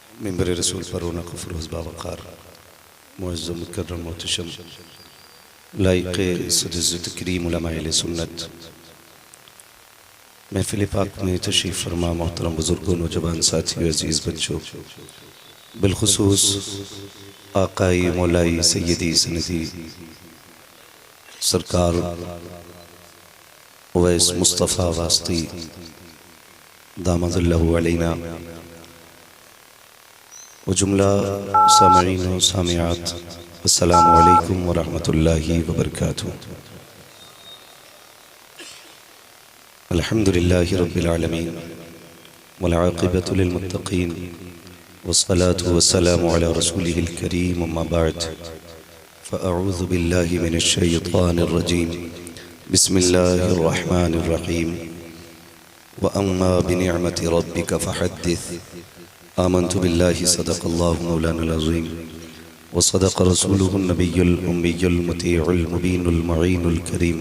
मिंबर रसूल पर रौनक फ़रोज़ बावक़ार मुअज़्ज़म मुकर्रम मोहतशम लाइक़ सदज़ तकरीम उलमा अहले सुन्नत महफ़िल पाक में तशरीफ़ फरमा मोहतरम बुज़ुर्गों नौजवान साथियों अज़ीज़ बच्चों बिलख़ुसूस आक़ाई मौलाई सय्यदी सनदी सरकार उवैस मुस्तफ़ा वास्ती दामदल्लहु अलैना व जुमला सामईन व सामिआत अस्सलामु अलैकुम व रहमतुल्लाहि व बरकातुहू। अल्हम्दुलिल्लाहि रब्बिल आलमीन वल आक़िबतु लिल मुत्तक़ीन वस्सलातु वस्सलामु अला रसूलिहिल करीम अम्मा बअद फ़अऊज़ु बिल्लाहि मिनश शैतानिर रजीम बिस्मिल्लाहिर रहमानिर रहीम व अम्मा बिनिअमति रब्बिका फ़हद्दिस आमन्तु बिल्लाहि सदक़ल्लाहु मौलानाल अज़ीम व सदक़ रसूलुहुन नबियुल उम्मियुल मुतीउल मुबीनुल मुईनुल करीम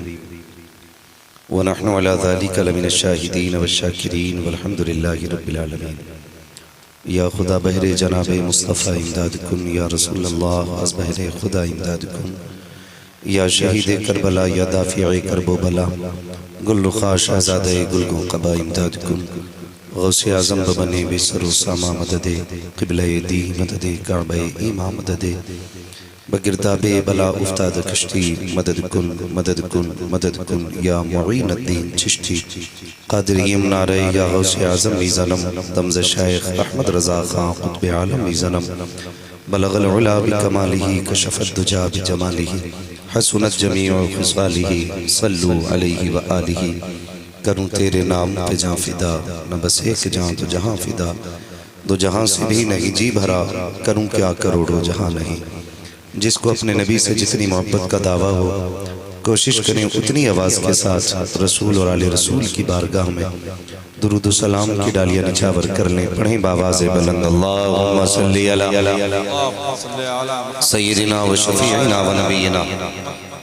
व नहनु अला ज़ालिका लमिनश शाहिदीन वश्शाकिरीन वल्हम्दुलिल्लाहि रब्बिल आलमीन। या खुदा बहरे जनाब मुस्तफ़ा इमदाद कुन, या रसूल अल्लाह अज़ बहरे खुदा इमदाद कुन, या शहीद करबला या दाफ़िए करबो बला गुल रुखा शहज़ादे गुलगो क़बा इमदाद कुन। गौसे आज़म बने बेसरो सामा मददे क़िबले दी मददे काबे ईमा मददे बगिरदाबे बला उफ्ताद कश्ती मदद कुन मदद कुन मदद कुन या मुईनुद्दीन चिश्ती क़ादिर यमनारे या गौसे आज़म मीज़ानम तमज़ शाइख़ अहमद रज़ा ख़ां क़ुत्ब आलम मीज़ानम बलग़ल उला बिकमालिही कशफ़द दुजा बिजमालिही हसनत जमीउ ख़िसालिही सल्लु अलैहि व आलिही। करूँ तेरे नाम पे जाँ फ़िदा न बस एक जाँ तो जहाँ फ़िदा, दो जहाँ से भी नहीं जी भरा करूँ क्या करोड़ों जहाँ नहीं। जिसको अपने नबी से जितनी मोहब्बत का दावा हो कोशिश करें उतनी आवाज़ के साथ रसूल और आले रसूल की बारगाह में दुरूद व सलाम की डालियाँ निछावर कर लें। पढ़ें बावाज़ बुलंद अल्लाहुम्मा सल्ली अला सय्यिदिना व शफ़ीइना व नबीना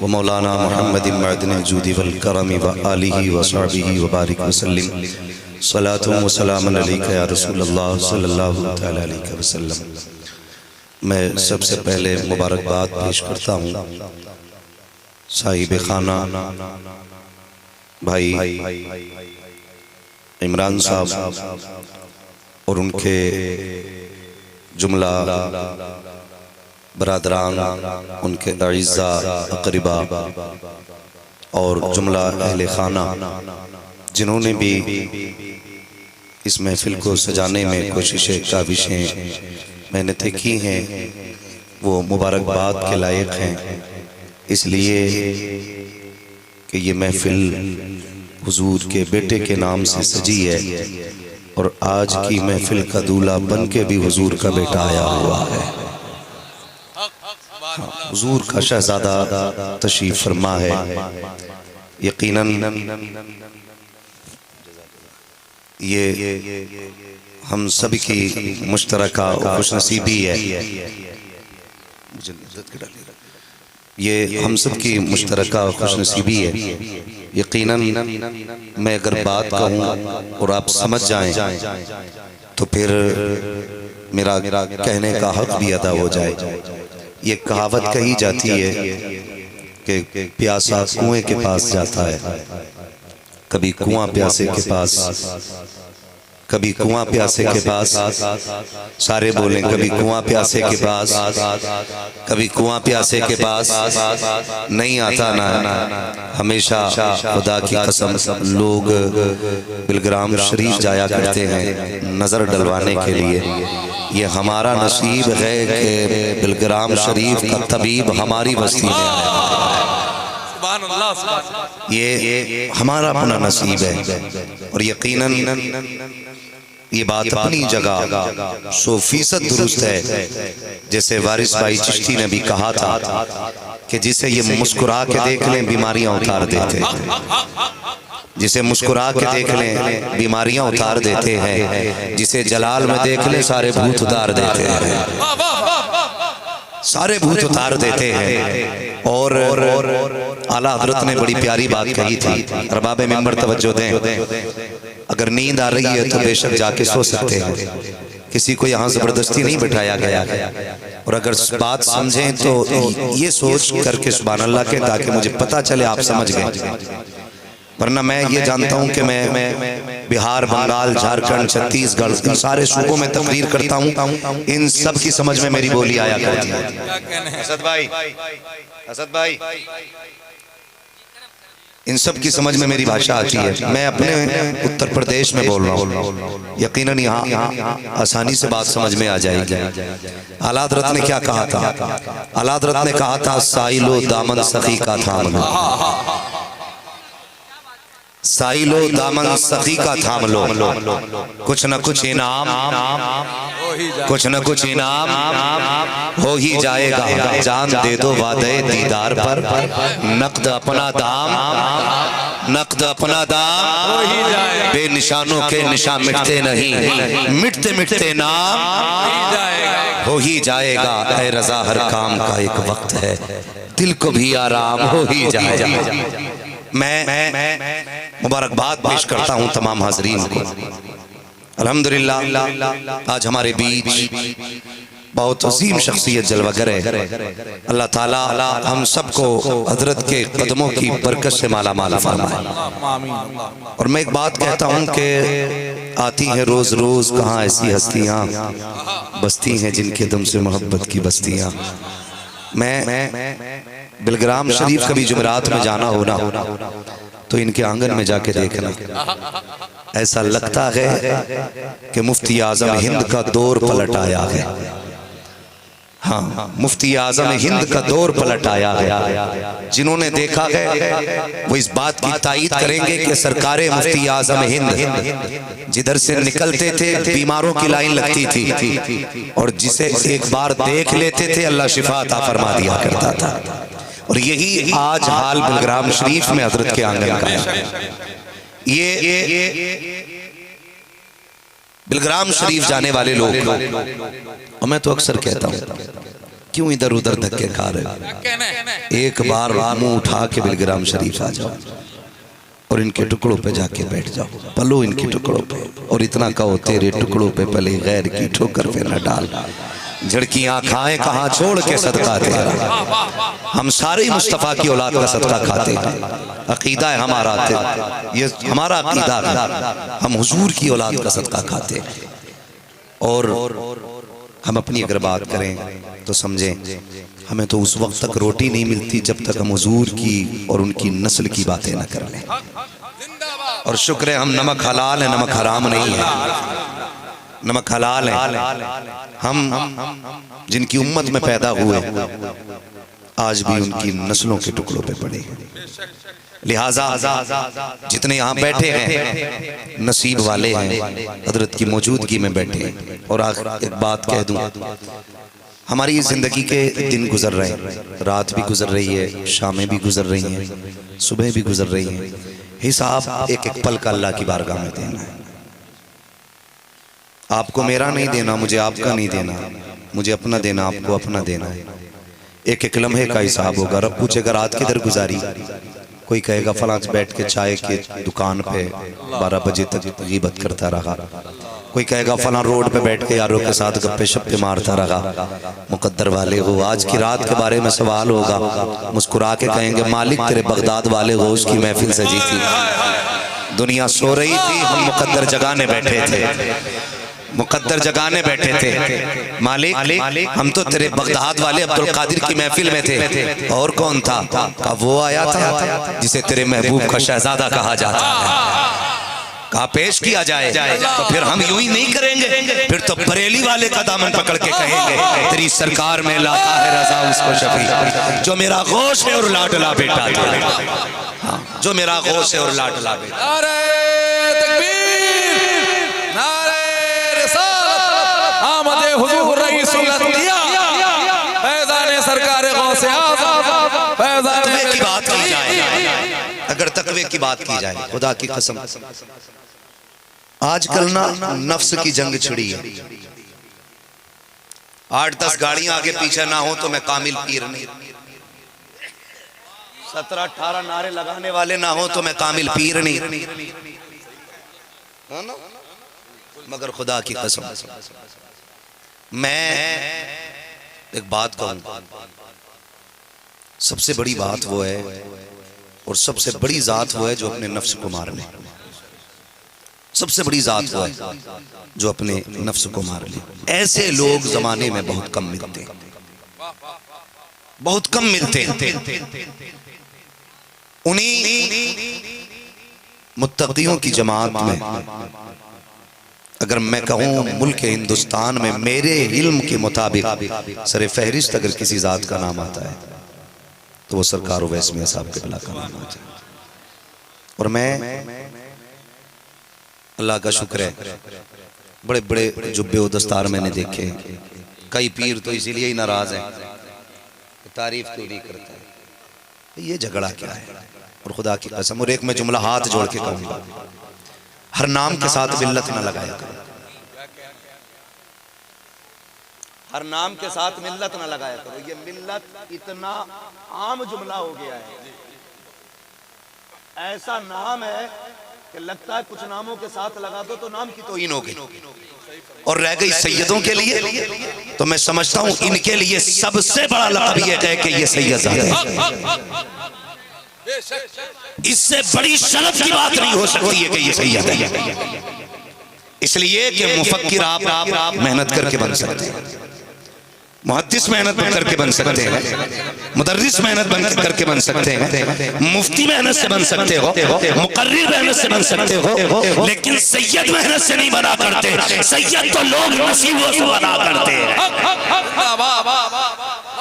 व मौलाना मुहम्मदिन मअदिनिल जूदि वल करमी व आलिहि व सहबिहि व बारिक व सल्लिम सलातु व सलामुन अलैका या रसूल अल्लाह सल्लल्लाहु तआला अलैहि वसल्लम। मैं सबसे पहले मुबारकबाद पेश करता हूँ साहिब खाना भाई इमरान साहब और उनके जुमला बरादरान, उनके अज़ीज़ा अक़रिबा और जुमला अहले खाना जिन्होंने भी इस महफिल को सजाने में कोशिशें काविशें मेहनतें की हैं वो मुबारकबाद के लायक हैं, इसलिए कि ये महफिल हुजूर के बेटे के नाम से सजी है और आज की महफिल का दूल्हा बन के भी हुजूर का बेटा आया हुआ है। हुजूर का शहजादा तशरीफ फरमा है। यकीनन ये हम सब की मुश्तरका खुशनसीबी है, ये हम सब की मुश्तरका खुशनसीबी है। यकीनन मैं अगर बात कहूँ और आप समझ जाएं तो फिर मेरा कहने का हक भी अदा हो जाए। ये कहावत कही जाती है कि प्यासा कुएं के पास जाता है, कभी कुआं प्यासे के पास, कभी कुआं प्यासे के पास, सारे बोलें कभी कुआं प्यासे के पास, कभी कुआं प्यासे के पास नहीं आता ना। हमेशा खुदा की कसम लोग बिलग्राम शरीफ जाया करते हैं नज़र डलवाने के लिए। ये हमारा नसीब है कि बिलग्राम शरीफ का तबीब हमारी बस्ती में आया। ये हमारा अपना नसीब है और यकीनन ये बात अपनी जगह 100% दुरुस्त है। जैसे वारिस भाई चिश्ती ने भी कहा था कि जिसे ये मुस्कुरा के देख लें बीमारियां उतार देते हैं, जिसे मुस्कुरा के देख लें बीमारियां उतार देते हैं, जिसे जलाल में देख लें सारे भूत उतार देते हैं, सारे भूत उतार देते हैं। और आला हजरत ने बड़ी प्यारी बात कही थी, अरबाबे मिंबर तवज्जो दें। अगर नींद आ रही है तो बेशक जाके सो सकते हैं, किसी को यहाँ जबरदस्ती नहीं बिठाया गया है। और अगर बात समझें तो ये सोच करके सुभान अल्लाह के, ताकि मुझे पता चले आप समझ गए, वरना मैं ये जानता हूँ कि मैं बिहार, बंगाल, झारखंड, छत्तीसगढ़, इन सारे सूबों में तकरीर करता हूँ, इन सब की समझ में मेरी बोली आया करती है। असद भाई, इन सब की समझ में मेरी भाषा आती है। मैं अपने उत्तर प्रदेश में बोल रहा हूँ, यकीनन यहाँ आसानी से बात समझ में आ जाएगी। आला हज़रत ने क्या कहा था? आला हज़रत ने कहा था, साइलो दामन सखी का थाम लो, साइलो दामन सखी का थाम लो, कुछ न कुछ इनाम, कुछ न कुछ इनाम हो ही जाएगा। जान दे दो वादे दीदार पर, नकद अपना दाम, नकद अपना दाम, बेनिशानों के निशान मिटते नहीं, मिटते मिटते नाम हो ही जाएगा। ऐ रज़ा हर काम का एक वक्त है, दिल को भी आराम हो ही जाएगा। मैं मुबारकबाद पेश करता हूँ तमाम हाज़रीन को। अल्हम्दुलिल्लाह आज हमारे बीच बहुत अजीम शख्सियत जलवागर है। अल्लाह ताला हम सबको हजरत के कदमों की बरकत से माला माल फरमाए। और मैं एक बात कहता हूँ कि आती हैं रोज रोज कहाँ ऐसी हस्तियाँ, बस्ती हैं जिनके दम से मोहब्बत की बस्तियाँ। मैं बिलग्राम शरीफ कभी जुमेरात में जाना हो ना, तो इनके आंगन में जाके देखना, ऐसा लगता है कि मुफ्ती आजम हिंद का दौर पलट आया है। हाँ, मुफ्ती आजम हिंद का दौर पलट आया है। जिन्होंने देखा है वो इस बात की तायीद करेंगे कि सरकारे मुफ्ती आजम हिंद जिधर से निकलते थे बीमारों की लाइन लगती थी, और जिसे एक बार देख लेते थे अल्लाह शिफा अता फरमा दिया करता था। और यही आज हाल बिलग्राम शरीफ में हजरत के आंगन का है। ये बिलग्राम शरीफ जाने वाले लोग, और मैं तो अक्सर कहता हूँ क्यों इधर उधर धक्के खा रहे हो, एक बार मुंह उठा के बिलग्राम शरीफ आ जाओ और इनके टुकड़ों पे जाके बैठ जाओ, पलो इनके टुकड़ों पे, और इतना कहो तेरे टुकड़ों पे पले गैर की ठोकर पे न डाल, झड़कियां खाएं कहाँ छोड़ के सदका तेरा। हम सारे मुस्तफ़ा की औलाद का सदका खाते हैं, अकीदा है हमारा, ये हमारा अकीदा है, हम हुजूर की औलाद का सदका खाते हैं। और हम अपनी अगर बात करें तो समझें, हमें तो उस वक्त तक रोटी नहीं मिलती जब तक हम हुजूर की और उनकी नस्ल की बातें न कर लें। और शुक्र है हम नमक हलाल है, नमक हराम नहीं है, नमक हलाल है। हम जिनकी उम्मत में पैदा हुए आज भी उनकी नस्लों के टुकड़ों पे पड़े हैं। लिहाजा जितने यहाँ बैठे हैं नसीब वाले हैं, हजरत की मौजूदगी में बैठे हैं। और एक बात कह दूं, हमारी जिंदगी के दिन गुजर रहे हैं, रात भी गुजर रही है, शामें भी गुजर रही हैं, सुबह भी गुजर रही हैं। हिसाब एक एक पल का अल्लाह की बारगाह में देना है। आपको मेरा नहीं देना, मुझे आपका नहीं देना, मुझे अपना देना, आपको अपना देना है। एक एक लम्हे का हिसाब होगा। रब पूछेगा रात किधर गुजारी, कोई कहेगा फलां बैठ के चाय के दुकान पे 12 बजे तक गीबत करता रहा, कोई कहेगा फलां रोड पे बैठ के यारों के साथ गप्पे शप्पे मारता रहा। मुकद्दर वाले हो, आज की रात के बारे में सवाल होगा, मुस्कुरा के कहेंगे मालिक तेरे बगदाद वाले हो, उसकी महफिल सजी थी, दुनिया सो रही थी, हम मुकद्दर जगाने बैठे थे, मुकद्दर जगाने बैठे थे। मालिक हम तो तेरे बगदाद वाले अब्दुल कादिर की महफिल में थे। और कौन था? का वो आया था जिसे तेरे महबूब का शहजादा कहा जाता है, कहा पेश किया जाए। तो फिर हम यूं ही नहीं करेंगे, फिर तो बरेली वाले का दामन पकड़ के कहेंगे तेरी सरकार में लाता है रजा उसको शफी, जो मेरा गौश है और लाडला बेटा था, जो मेरा गौश है और लाडला बेटा। अगर तकवे की बात की जाए, खुदा की कसम आजकल ना नफ्स की जंग छिड़ी है। 8-10 गाड़ियां आगे पीछे ना हो तो मैं कामिल पीर नहीं, 17-18 नारे लगाने वाले ना हो तो मैं कामिल पीर नहीं, मगर खुदा की कसम मैं एक बात कहूं, सबसे बड़ी बात वो है और सबसे बड़ी जात वो है जो अपने नफ्स को मार ले। सबसे बड़ी जात वो है जो अपने नफ्स को मार ले। ऐसे लोग जमाने में बहुत कम मिलते हैं, बहुत कम मिलते हैं। उन्हीं मुत्तक़ियों की जमात में अगर मैं कहूं मुल्क हिंदुस्तान में मेरे इल्म के मुताबिक सर फहरिस्त अगर किसी जात का नाम आता है तो वो सरकार उवैस मियां साहब के बिला का नाम आ जाए। और मैं अल्लाह का शुक्र है बड़े बड़े जुब्बे व दस्तार मैंने देखे। कई पीर तो इसीलिए ही नाराज हैं, तारीफ क्यों नहीं करता है, ये झगड़ा क्या है। और खुदा की कसम, और एक मैं जुमला हाथ जोड़ के कहूंगा, हर नाम के साथ मिल्लत ना लगाया करो, हर नाम के साथ मिल्लत ना लगाया करो। ये मिल्लत इतना आम जुमला हो गया है, ऐसा नाम है कि लगता है कुछ नामों के साथ लगा दो तो नाम की तौहीन हो गई। और रह गई सैयदों के लिए, तो मैं समझता हूं इनके लिए सबसे बड़ा लक़ब यह है कि ये सैयद है। इससे बड़ी शरफ की बात नहीं हो सकती है कि ये सैयद है। इसलिए कि मुफक्किर आप मेहनत करके बन सकते हैं, मुहद्दिस मेहनत करके बन सकते हैं, मुदर्रिस मेहनत करके बन सकते हैं, मुफ्ती मेहनत से बन सकते हो, मुकर्रिर मेहनत से बन सकते हो, लेकिन सैयद मेहनत से नहीं बना करते। सैयद तो लोग नसीबों से बना करते हैं,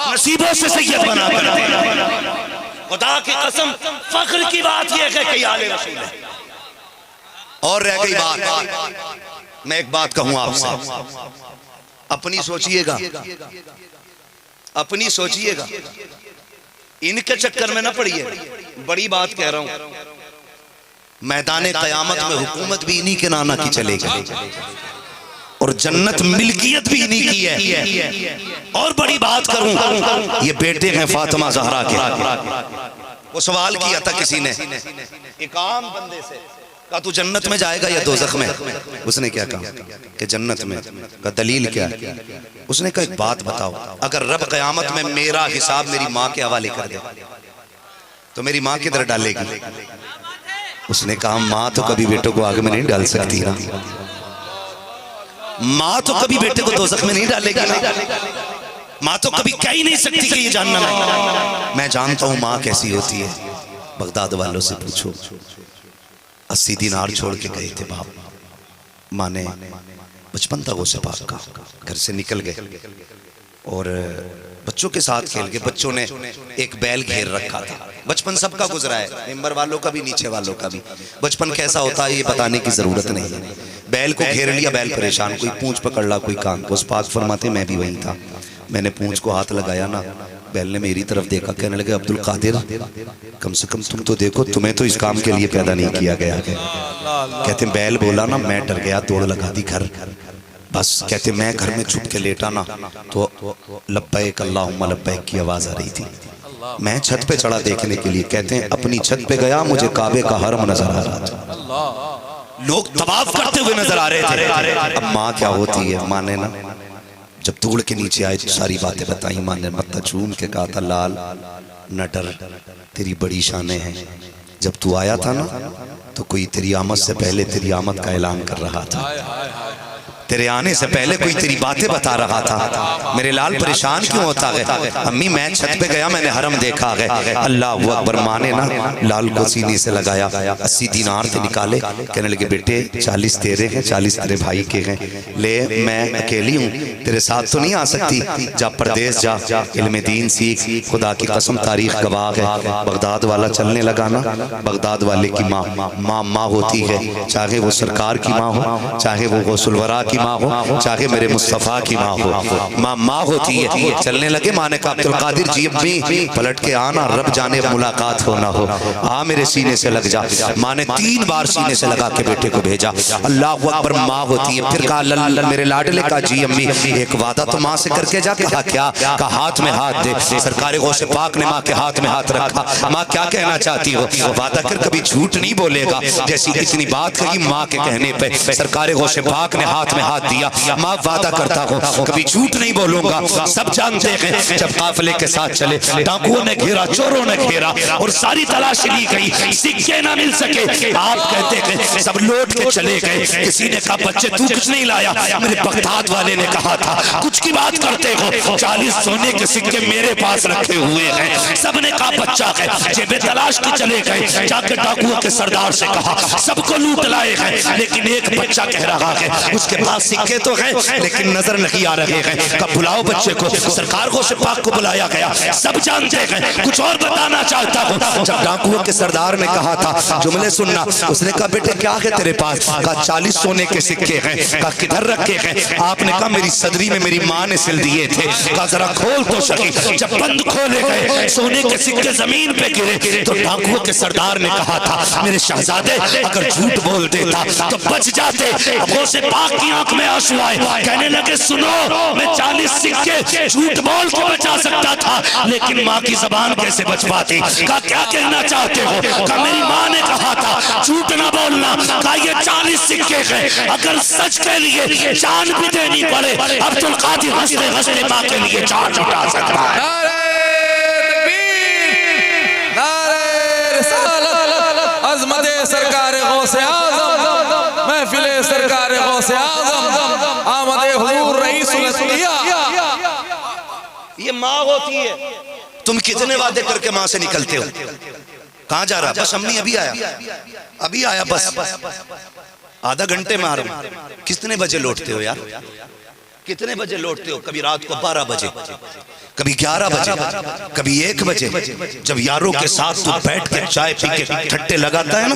नसीबों से सैयद बना करते हैं। खुदा की कसम फख्र की बात यह है कि आले रसूल है। और रह गई बात, मैं एक बात कहूं आपसे, अपनी सोचिएगा, अपनी सोचिएगा, इनके चक्कर में ना पड़िए। बड़ी बात कह रहा हूं, मैदान क़यामत में हुकूमत भी इन्हीं के नाना की चलेगी और जन्नत मिल्कियत भी इन्हीं की है। और बड़ी बात करूं, ये बेटे हैं फातिमा ज़हरा के। वो सवाल किया था किसी ने एक आम बंदे से, कहा तू जन्नत में जाएगा या दोज़ख में? उसने क्या कहा कि जन्नत में। का दलील क्या है? उसने कहा एक बात बताओ, अगर रब क़यामत में मेरा हिसाब मेरी माँ के हवाले कर दे तो मेरी माँ किधर डालेगी? उसने कहा माँ तो कभी बेटों को आग में नहीं डाल सकती ना, माँ तो कभी बेटे को दोज़ख में नहीं डालेगी ना, माँ तो कभी कह ही नहीं सकती कि ये जानना नहीं। मैं जानता हूँ माँ कैसी होती है, बगदाद वालों से पूछो। 80 दिनार छोड़ के गए थे बाप, माँ ने 55 तगों से पाक का घर से निकल गए और बच्चों के साथ खेल के, बच्चों ने एक बैल घेर रखा था। बचपन सबका गुजरा है, मेंबर वालों का भी नीचे वालों का भी। बचपन कैसा होता है ये बताने की जरूरत नहीं है। बैल को घेर लिया, बैल परेशान, कोई पूंछ पकड़ ला, कोई कान। उस पाक फरमाते मैं भी वहीं था, मैंने पूंछ को हाथ लगाया ना, बैल ने मेरी तरफ देखा, कहने लगे अब्दुल कादिर कम से कम तुम तो देखो, तुम्हें तो इस काम के लिए पैदा नहीं किया गया है। कहते बैल बोला ना, मैं डर गया, दौड़ लगा दी घर। बस कहते मैं घर में छुप के लेटा ना तो लब्बैक अल्लाहुम्मा लब्बैक की आवाज आ रही थी। मैं छत पे चढ़ा देखने के लिए, कहते हैं अपनी छत पे गया, मुझे काबे का हरम नजर आ रहा था, लोग तवाफ करते हुए नजर आ रहे थे। अब माँ क्या होती है, माँ ने ना जब दौड़ के नीचे आए तो सारी बातें बताई। माँ ने मत्था चूम के कहा था लाल न डर, तेरी बड़ी शानें हैं। जब तू आया था ना तो कोई तेरी आमद से पहले तेरी आमद का ऐलान कर रहा था, तेरे आने से पहले कोई तेरी बातें बता रहा था। मेरे लाल परेशान क्यों होता है? अम्मी मैं छत पे गया, मैंने हरम देखा है। अल्लाह अकबर। माँ ने ना लाल को सीने से लगाया, 80 दिनार थे निकाले, कहने लगे बेटे 40 तेरे हैं, 40 तेरे भाई के हैं, ले मैं अकेली हूँ, तेरे साथ तो नहीं आ सकती, जा परदेश जा, इल्म दीन सीख। खुदा की कसम तारीख गवाह है, बगदाद वाला चलने लगा ना, बगदाद वाले की माँ माँ माँ होती है, चाहे वो सरकार की माँ हो, चाहे वो गौसुल वरा की माँ हो, चाहे मेरे मुस्तफ़ा की माँ हो, माँ माँ होती है। चलने लगे, माँ ने कहा अब्दुल कादिर जी अम्मी पलट के आना, रब जाने मुलाकात हो ना हो, आ मेरे सीने से लग जा। माँ ने 3 बार सीने से लगा के बेटे को भेजा। अल्लाह अकबर, माँ होती है। फिर कहा मेरे लाडले का जी अम्मी एक वादा तो माँ से करके जा। कहा क्या? कहा हाथ में हाथ दे। सरकार गौसे पाक ने माँ के हाथ में हाथ रखा। माँ क्या कहना चाहती हो? वादा कर कभी झूठ नहीं बोलेगा। जैसी इतनी बात कही माँ के कहने पे सरकार गौसे पाक ने हाथ में हाथ दिया। माँ वादा करता हूँ कभी झूठ नहीं बोलूंगा। सब जानते हैं जब काफिले के साथ चले, डाकुओं ने घेरा, चोरों ने घेरा और सारी तलाशी ली गई, सिक्के ना मिल सके। आप कहते हैं सब लौट के चले गए। किसी ने कहा बच्चे तू कुछ नहीं लाया? मेरे बगदाद वाले ने कहा था कुछ की बात करते हो, 40 सोने के सिक्के मेरे पास रखे हुए हैं। सबने कहा बच्चा है, जेबे तलाश के चले गए। जाकर डाकुओं के सरदार से कहा सबको लूट लाए हैं, लेकिन एक बच्चा कह रहा है उसके पास सिक्के तो हैं लेकिन नजर नहीं आ रहे हैं। कब बुलाओ बच्चे को। सरकार को से पाक को बुलाया गया। सब जानते हैं कुछ और बताना चाहता हूँ। जब डाकुओं के सरदार ने कहा था जुमले सुनना, उसने कहा बेटे क्या है तेरे पास? कहा 40 सोने के सिक्के हैं। कहा किधर रखे हैं? आपने कहा मेरी सदरी में मेरी माँ ने सिल दिए थे। कहा जरा खोल तो सही। जब बंद खोले गए सोने के सिक्के जमीन पे गिरे तो डाकुओं के सरदार ने कहा था मेरे शहजादे अगर झूठ बोल देता तो बच जाते। अब से पाक की आंख में आंसू आए, कहने लगे सुनो मैं 40 सिक्के झूठ बोल के बचा सकता था, लेकिन माँ की जबान कैसे बच पाती? कहा क्या कहना चाहते हो? कहा मेरी माँ ने कहा था झूठ ना बोलना। कहा ये 40 सिक्के हैं, अगर सच के लिए जान भी देनी पड़े अब्दुल कादिर हंसते हंसते माँ के लिए जान छुटा सकता है। सरकार गौसे आज़म, महफिले सरकार गौसे आज़म, आमदे हुजूर रईसुल अंबिया। ये माँ होती है। तुम कितने वादे करके माँ से निकलते हो? कहाँ जा रहा? बस अम्मी अभी आया बस आधा घंटे में आ रहा हूं। कितने बजे लौटते हो यार? कितने बजे लौटते हो? कभी रात को 12 बजे, कभी 11 बजे, कभी 1 बजे। जब यारों के साथ तू बैठ के चाय पी के ठट्टे लगाता है ना,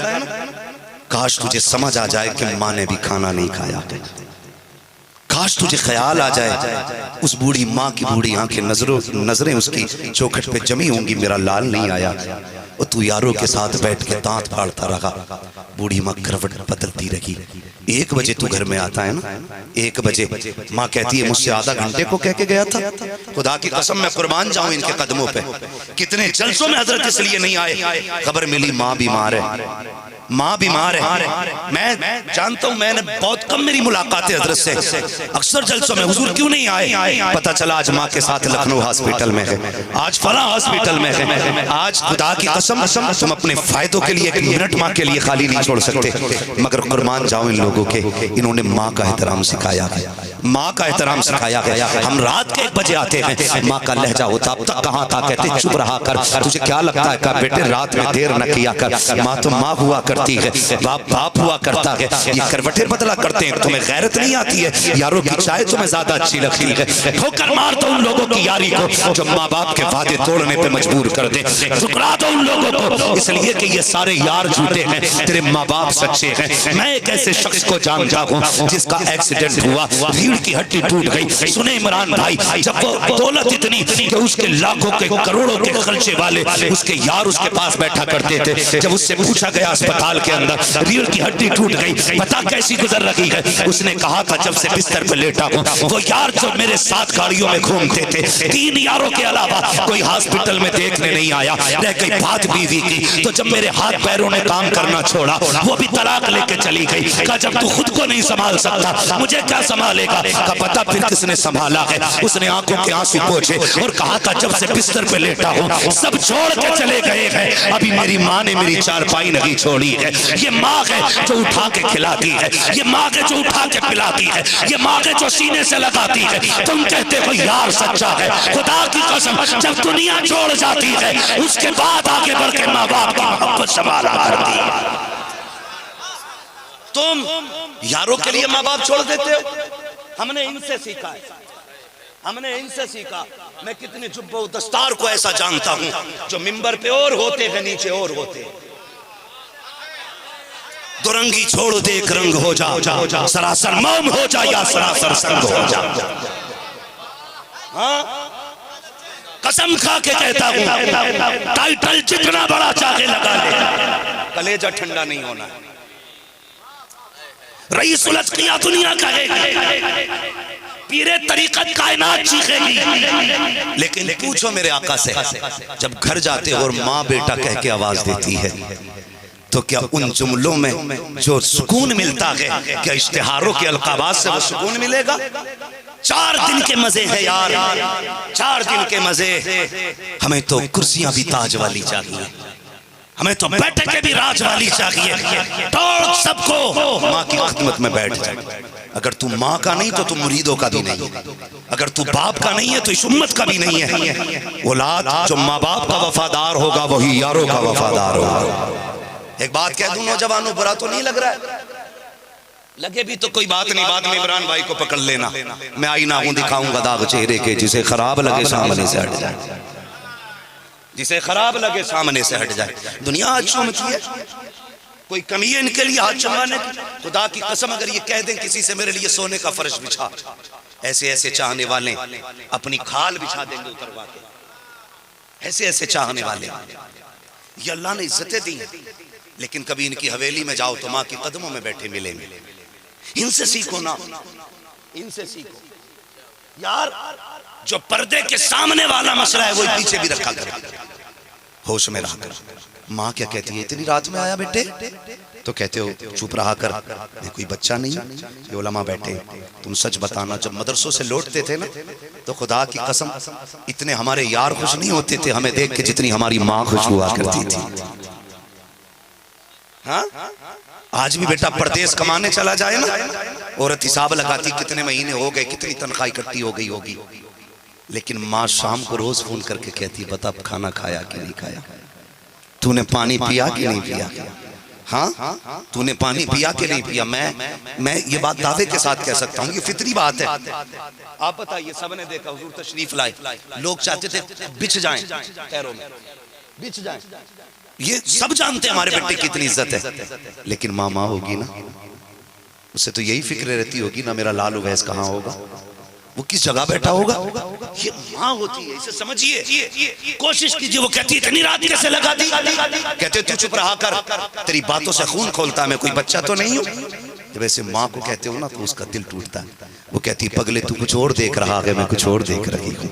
काश तुझे समझ आ जाए कि माँ ने भी खाना नहीं खाया। काश तुझे ख्याल आ जाए उस बूढ़ी माँ की बूढ़ी आंखें, नजरें उसकी चौखट पे जमी होंगी, मेरा लाल नहीं आया। और तू यारों के साथ बैठ के दांत फाड़ता रहा। बूढ़ी माँ करवट बदलती रही। 1 बजे तू घर में आता है ना, 1 बजे माँ कहती है मुझसे आधा घंटे को कह के गया था। खुदा की कसम मैं कुर्बान जाऊं इनके कदमों पे। कितने जलसों में हजरत इसलिए नहीं आए, खबर मिली माँ बीमार है, माँ बीमार है। मैं जानता हूँ, मैंने बहुत कम मेरी मुलाकातें हजरत से, अक्सर जलसों में हुजूर क्यों नहीं आए? पता चला आज माँ के साथ लखनऊ हॉस्पिटल में है, आज फला हॉस्पिटल में है। आज खुदा की कसम तुम अपने फायदों के लिए 1 मिनट माँ के लिए खाली नहीं छोड़ सकते। मगर कुर्बान जाओ इन लोगों के, इन्होंने माँ का एहतराम सिखाया है, माँ का एहतराम सिखाया गया। हम रात के 1 बजे आते हैं, माँ का लहजा होता अब तक कहाँ था? कहते चुप रहा कर, तुझे क्या लगता है? कहा बेटे रात में देर न किया कर, माँ तो माँ हुआ करती है, बाप बाप हुआ करता है। ये करवटें बदला करते हैं, तुम्हें गैरत नहीं आती है? यारों की चाय तुम्हें ज्यादा अच्छी लगती है। ठोकर मार दो उन लोगों की यारी को जो माँ बाप के वादे तोड़ने पे मजबूर कर दे। ठुकरा दो उन लोगों को, इसलिए कि ये सारे यार झूठे हैं, तेरे माँ बाप सच्चे हैं। मैं एक ऐसे शख्स को जानता हूँ जिसका एक्सीडेंट हुआ, रीढ़ की हड्डी टूट गई। सुने इमरान भाई, जब वो दौलत इतनी कि उसके लाखों के करोड़ों के खर्चे वाले उसके यार उसके पास बैठा करते थे, जब उससे पूछा गया अस्पताल के अंदर रीढ़ की हड्डी टूट गई, पता कैसी गुजर रही है? उसने कहा था जब से बिस्तर पर लेटा हूँ, वो यार जो मेरे साथ गाड़ियों में घूमते थे, 3 यारों के अलावा कोई हॉस्पिटल में देखने नहीं आया। रह गई बात बीवी की, तो जब मेरे हाथ पैरों ने काम करना छोड़ा, वो भी तलाक लेके चली गई। कहा जब तू खुद को नहीं संभाल सकता, मुझे क्या संभालेगा? का पता फिर किसने संभाला है? उसने आंखों के आंसू पोंछे और कहा था जब से बिस्तर पे लेटा हूँ सब छोड़ के चले गए हैं, अभी मेरी माँ ने मेरी चारपाई नहीं छोड़ी है। ये माँ है जो उठा के खिलाती है, ये माँ है जो उठा के पिलाती है, ये माँ है जो सीने से लगाती है। तुम कहते हो यार सच्चा है, खुदा की कसम जब दुनिया छोड़ जाती है उसके बाद आगे बढ़ के माँ बाप की मोहब्बत संभाला करती है। तुम यारों के लिए माँ बाप छोड़ देते हो। हमने इनसे सीखा है, हमने इनसे सीखा। मैं कितने जुब्बो दस्तार को ऐसा जानता हूं जो मिंबर पे और होते हैं, नीचे और होते हैं। दुरंगी छोड़ दे एक रंग हो जा, सरासर मौम हो जा या सरासर संग हो जा। हाँ? कसम खा के कहता हूं, टाइटल जितना बड़ा चाहे लगा ले, कलेजा ठंडा नहीं होना। रईस उल अत्किया दुनिया कहेगी, पीरे तरीकत कायनात चीखेगी, लेकिन पूछो मेरे आका से, जब घर जाते हो और माँ बेटा कह के आवाज देती है तो क्या उन जुमलों में जो सुकून मिलता है, क्या इश्तिहारों के अलकाबात से वो सुकून मिलेगा? 4 दिन के मजे हैं यार, 4 दिन के मजे। हमें तो कुर्सियां भी ताज वाली चाहिए, हमें तो बैठकें भी राज वाली चाहिए। तो सबको माँ की खिदमत में बैठ जाए। अगर तू माँ का नहीं तो तू मुरीदों का भी नहीं, अगर तू बाप का नहीं है तो इस उम्मत का भी नहीं है। औलाद जो माँ बाप का वफादार होगा वही यारों का वफादार होगा। एक बात कह दूं नौजवानों, बुरा तो नहीं लग रहा है? लगे भी तो कोई बात नहीं, बाद में इमरान भाई को पकड़ लेना। मैं आईना हूं, दिखाऊंगा दाग चेहरे के, जिसे खराब लगे सामने से हट जाए, जिसे खराब लगे सामने से हट जाए। दुनिया आज चूमती है, कोई कमी है इनके लिए हाथ चुमाने की? खुदा की कसम अगर ये कह दें किसी से मेरे लिए सोने का फर्श बिछा, ऐसे ऐसे चाहने वाले अपनी खाल बिछा देंगे उतरवा के। ऐसे ऐसे चाहने वाले, ये अल्लाह ने इज्जतें दी, लेकिन कभी इनकी हवेली में जाओ तो माँ के कदमों में बैठे मिलेंगे। इनसे सीखो ना, इनसे सीखो यार। जो पर्दे के सामने वाला मसला है वही पीछे भी रखा करो, होश में रहा करो। माँ क्या कहती है, इतनी रात में आया बेटे? तो कहते हो चुप रहा कर, मैं कोई बच्चा नहीं। ये उलमा बैठे, तुम सच बताना, जब मदरसों से लौटते थे ना तो खुदा की कसम इतने हमारे यार खुश नहीं होते थे हमें देख के जितनी हमारी माँ खुश हुआ करती थी। हाँ? आज भी बेटा परदेश कमाने चला जाए ना, औरत हिसाब लगाती कितने महीने हो गए, कितनी तनख्वाह इकट्ठी हो गई होगी, लेकिन माँ शाम को रोज फोन करके कहती बता खाना खाया कि नहीं खाया, तूने पानी पिया कि नहीं पिया, हाँ तूने पानी पिया कि नहीं पिया। मैं ये बात दावे के साथ कह सकता हूँ, ये फितरी बात है। आप बताइए, सबने देखा हुजूर तशरीफ लाए, लोग चाहते थे बिछ जाएं पैरों में, बिछ जाएं। ये सब जानते हैं हमारे बेटे की इतनी इज्जत है, लेकिन माँ माँ होगी ना, उसे तो यही फिक्र रहती होगी ना मेरा लाल उवैस कहाँ होगा, वो किस जगह बैठा होगा। ये माँ होती है, इसे समझिए। कोशिश कीजिए। वो कहती इतनी रात कैसे लगा दी, कहते तू चुप रहा कर, तेरी बातों से खून खोलता, मैं कोई बच्चा तो नहीं हूँ। जब ऐसे माँ को कहते हो ना तो उसका दिल टूटता है। वो कहती पगले तू कुछ और देख रहा है, मैं कुछ और देख रही हूँ।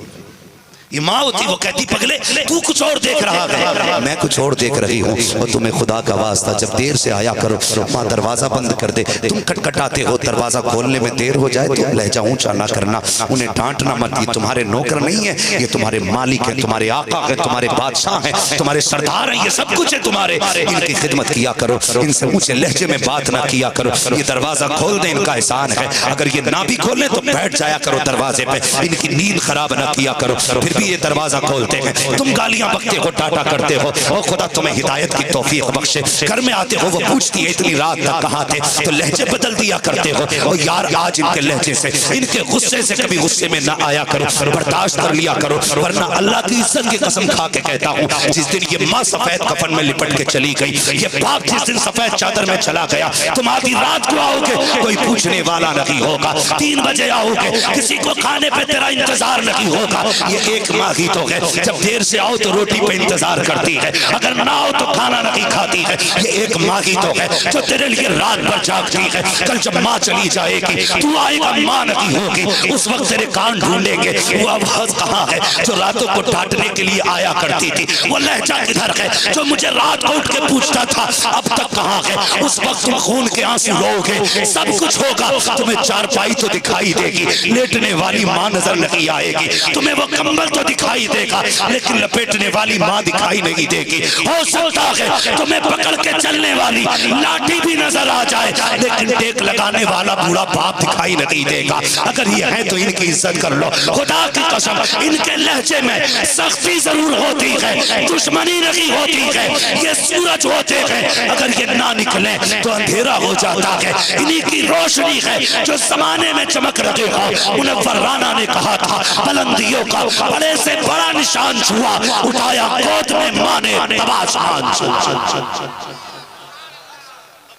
ये माँ होती, वो कहती पगले तू कुछ और देख रहा है, मैं कुछ और देख रही हूँ। और तुम्हें खुदा का वास्ता जब देर से आया करो, माँ दरवाजा बंद कर दे। तुम खटखटाते हो, दरवाजा खोलने में देर हो जाए तो लहजा ऊंचा ना करना, उन्हें डांटना मत। ये तुम्हारे नौकर नहीं है, ये तुम्हारे मालिक है, तुम्हारे आका है, तुम्हारे बादशाह है, तुम्हारे सरदार है, ये सब कुछ है तुम्हारे। इनकी खिदमत किया करो, इनसे ऊंचे लहजे में बात ना किया करो। ये दरवाजा खोल दे, इनका एहसान है। अगर ये ना भी खोले तो बैठ जाया करो दरवाजे पे, इनकी नींद खराब ना किया करो। फिर भी ये दरवाजा खोलते हैं, तुम गालियां बकते हो, डांटा करते हो। और खुदा तुम्हें हिदायत की तौफीक बख्शे। घर में आते हो, वो पूछती है इतनी रात तक कहाँ थे, तो लहजे बदल दिया करते हो। और यार आज इनके लहजे से, इनके गुस्से से कभी गुस्से में ना आया करो, बर्दाश्त कर लिया करो, वरना अल्लाह की इज्जत की कसम खा के कहता हूँ, जिस दिन ये माँ सफेद कफन में लिपट के चली गई, ये बाप जिस दिन सफेद चादर में चला गया, तुम आधी रात को आओगे, कोई पूछने वाला नहीं होगा। 3 बजे आओगे, किसी को खाने पे तेरा इंतजार नहीं होगा। ये एक माँ ही तो है, जब देर से आओ तो रोटी पे इंतजार करती है, अगर ना आओ तो खाना नहीं खाती है। ये एक माँ ही तो है जो तेरे लिए रात भर जागती है। कल जब माँ चली जाएगी, तू आएगा, माँ नहीं होगी, उस वक्त तेरे कान ढूंढेंगे वो आवाज कहाँ है जो रातों को डांटने के लिए आया करती थी, वो लहजा किधर है जो मुझे रात को उठ के पूछता था, अब तक कहाँ है। उस वक्त तुम खून के आंसू रोओगे, सब कुछ होगा, तुम्हें चारपाई तो दिखाई देगी, लेटने वाली माँ नजर नहीं आएगी, तुम्हें वो कंबल तो दिखाई देगा, लेकिन लपेटने वाली माँ दिखाई नहीं देगी। हो सकता है तुम्हें पकड़ के चलने वाली लाठी भी नजर आ जाए, लेकिन टेक लगाने वाला बूढ़ा बाप दिखाई नहीं देगा। अगर ये है तो इनकी इज्जत कर लो। खुदा की कसम, इनके लहजे में सख्ती जरूर होती है, दुश्मनी नहीं होती है। ये सूरज होते हैं, अगर ये ना निकले तो अंधेरा हो जाता है। इन्हीं की रोशनी है जो जमाने में चमक रहे हो। मुनव्वर राना ने कहा था, बुलंदियों का बड़े से बड़ा निशान छुआ, उठाया गोद में माँ ने तब आसमान छुआ।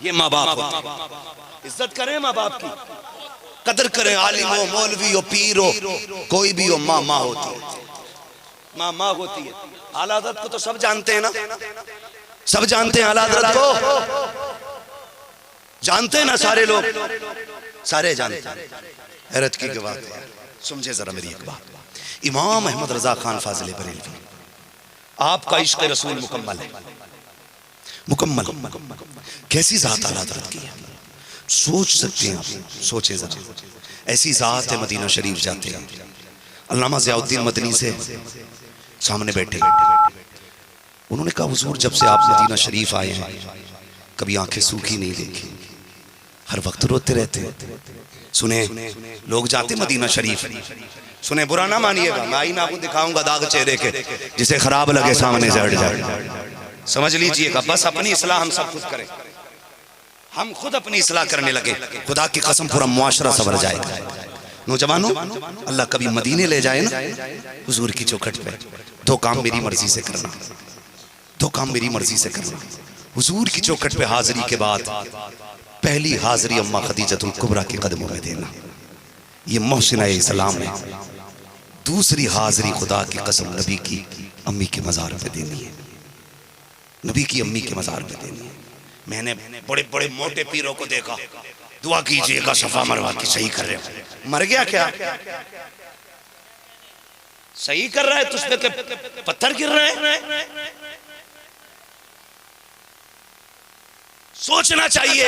ये माँ बाप होते हैं। इज्जत करें माँ बाप की, कदर करें। आलिम हो, मौलवी हो, पीर हो, कोई भी हो, माँ माँ होती है, माँ माँ होती है। आला हज़रत को तो सब जानते हैं ना, सब जानते हैं आला हज़रत को, जानते हैं ना सारे लोग, सारे जानते हैं। हैरत की बात है, समझे जरा मेरी एक बात। इमाम अहमद रजा खान फाजिल बरेलवी, आपका इश्क रसूल मुकम्मल है, मुकम्मल। कैसी जात आला हज़रत की है, सोच सकते हैं आप, सोचे जरा। ऐसी जात है, मदीना शरीफ जाते हैं, अल्लामा ज़ियाउद्दीन मदनी से सामने बैठे, उन्होंने कहा हुजूर जब से आप मदीना शरीफ आए हैं कभी आंखें सूखी नहीं देखी, हर वक्त रोते रहते हैं। सुने लोग जाते मदीना शरीफ, सुने बुरा ना मानिएगा, मैं आईना आपको दिखाऊंगा दाग चेहरे के, जिसे खराब लगे सामने से हट जाए, समझ लीजिएगा। बस अपनी इस्लाह हम सब खुद करें, हम खुद अपनी इस्लाह करने लगे, खुदा की कसम पूरा मुआशरा संवर जाएगा। नौजवानों, अल्लाह कभी मदीने ले जाए ना हुजूर की चौखट पे, दो काम मेरी मर्जी से करना, दो काम मेरी मर्जी से करना। हुजूर की चौखट पे हाजिरी के बाद पहली हाजिरी अम्मा खदीजतुल कुबरा के कदमों में देना, ये मोहसिना इस्लाम है। दूसरी हाजिरी खुदा की कसम नबी की अम्मी के मज़ार पे देनी है, नबी की अम्मी के मज़ार पे देनी है। मैंने बड़े बड़े मोटे पीरों को देखा, दुआ कीजिएगा सफा मरवा की, सही कर रहे हो। मर गया क्या, सही कर रहा है, तुझ पे पत्थर गिर रहे हैं। सोचना चाहिए।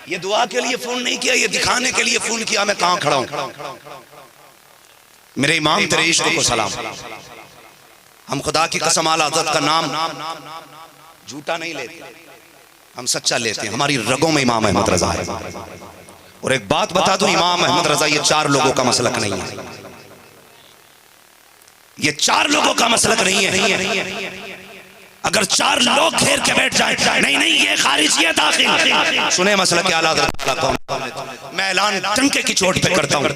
ये दुआ के लिए फोन नहीं किया, ये दिखाने के लिए फोन किया मैं कहां खड़ा हूं। मेरे इमाम तेरे इश्क को सलाम। हम खुदा की कसम आला हज़रत का नाम झूठा नहीं लेते, हम सच्चा लेते हैं। हमारी रगों में इमाम अहमद रजा है। और एक बात बता दूं, इमाम अहमद रजा ये चार लोगों का मसलक नहीं है, ये चार लोगों का मसलक नहीं है। अगर चार लोग घेर के बैठ जाए, नहीं नहीं ये खारिज, ये दाखिल। सुने मसला के आला हज़रत मैं ऐलान टंके की चोट पे करता हूँ,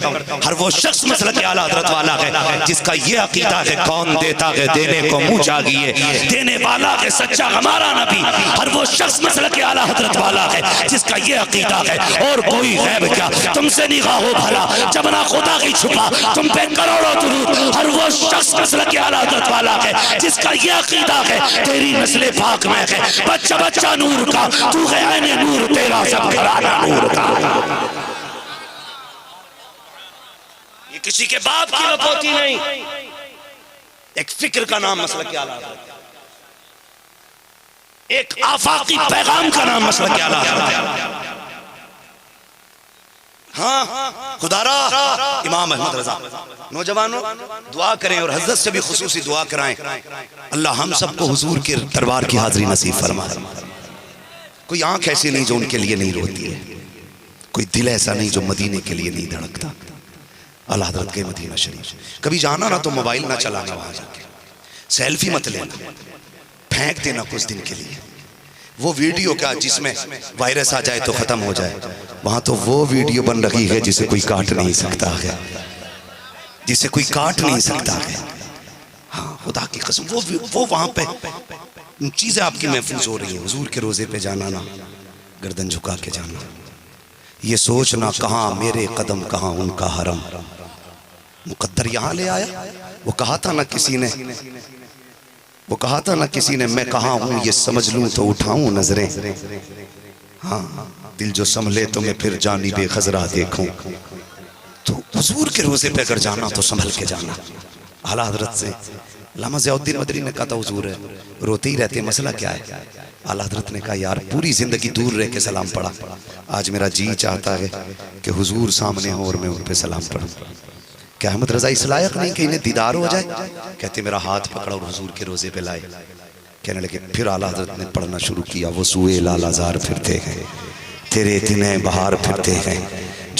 हर वो शख्स मसला के आला हज़रत वाला है जिसका ये अकीदा है कौन देता है देने को मुँह चाहिए, देने वाला है सच्चा हमारा नबी। हर वो शख्स मसला के आला हज़रत वाला है जिसका ये अकीदा है, और कोई गैब क्या तुमसे निगाह हो भला जब ना खुदा की छुपा तुम पे करोड़ों दुरूद। हर वो शख्स मसला के आला हज़रत वाला है जिसका ये अकीदा है तेरी नस्ले पाक में है, बच्चा बच्चा नूर का, तू है ऐने नूर, तेरा सब घराना नूर का। ये किसी के बाप की लपोती नहीं, एक फिक्र का नाम मसला क्या आला हज़रत, एक आफाकी पैगाम का नाम मसला क्या आला हज़रत। हाँ खुदारा इमाम अहमद रजा। नौजवानों दुआ करें और हज़रत से भी खुसूसी दुआ कराएं, अल्लाह हम सबको हुजूर के दरबार की हाज़िरी नसीब फरमाए। कोई आंख ऐसी नहीं जो उनके लिए नहीं रोती है, कोई दिल ऐसा नहीं जो मदीने के लिए नहीं धड़कता। आला हज़रत के मदीना शरीफ कभी जाना ना तो मोबाइल ना चलाना, वहां जाके सेल्फी मत लेना, फेंक देना कुछ दिन के लिए। वो वीडियो क्या जिसमें वायरस आ जाए तो खत्म हो जाए, वहां तो वो वीडियो बन रही है जिसे कोई काट नहीं सकता है, जिसे कोई काट नहीं सकता है। हाँ खुदा की कसम वो वहां पे चीजें आपकी महफूज हो रही है। हुजूर के रोजे पे जाना ना, गर्दन झुका के जाना, ये सोचना कहाँ मेरे कदम कहाँ उनका हरम। मुकद्दर यहाँ ले आया, वो कहा था ना किसी ने, वो कहा था ना किसी ने मैं कहाँ हूँ ये समझ लूँ तो उठाऊं नजरें। हाँ दिल जो संभले तो मैं फिर जानी बेखजरा देखूं। तो हुजूर के रोजे पे अगर जाना तो संभल के जाना। आला हज़रत से अल्लामा ज़ियाउद्दीन मदनी ने कहा था हुजूर है रोते ही रहते, मसला क्या है। आला हज़रत ने कहा यार पूरी जिंदगी दूर रह के सलाम पढ़ा, आज मेरा जी चाहता है कि हुजूर सामने हो और मैं उन पे सलाम पढ़ूं। क्या अहमद रजा इस लायक नहीं कि इन्हें दीदार हो जाए। कहते मेरा हाथ पकड़ा और हुजूर के रोजे पे लाए। कहने लगे फिर आला हज़रत ने पढ़ना शुरू किया, वो सुए लालाजार फिरते हैं तेरे इतने बहार फिरते हैं,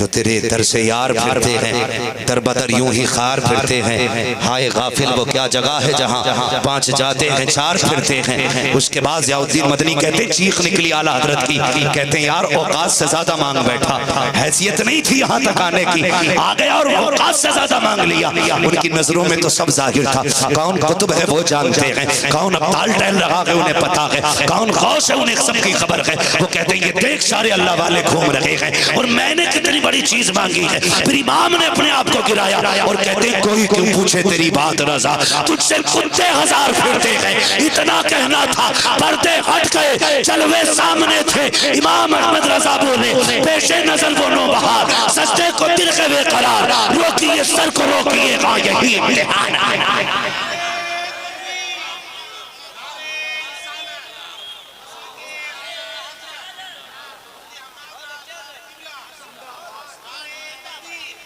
जो तेरे दर से यार फिरते हैं, दर बदर यूं ही खार फिरते हैं। हाय गाफिल वो क्या जगह है जहाँ 5 जाते हैं 4 फिरते हैं। उसके बाद ज़ियाउद्दीन मदनी कहते चीख निकली आला हजरत की, कहते हैं यार औकात से ज्यादा मांग बैठा, हैसियत नहीं थी यहाँ तक आने की, आ गया और औकात से ज्यादा मांग लिया। उनकी नजरों में तो सब जाहिर था, कौन कुतुब है वो जानते हैं, कौन अब्ताल टहल लगा के उन्हें पता है, कौन गौस है उन्हें सबकी खबर है। वो कहते हैं ये देख सारे अल्लाह वाले घूम रहे हैं और मैंने कितनी बड़ी चीज मांगी है। फिर इमाम ने अपने आप को गिराया और कहते हैं कोई क्यों पूछे तेरी बात रजा, तुझसे कुत्ते 1000 फिरते हैं। इतना कहना था, पर्दे हट गए, जलवे सामने थे। इमाम अहमद रजा बोले पेशे नजर वो नो बहार, सजदे को दिल के बेकरार, रोकिए सर को रोकिएगा यही इम्तिहान।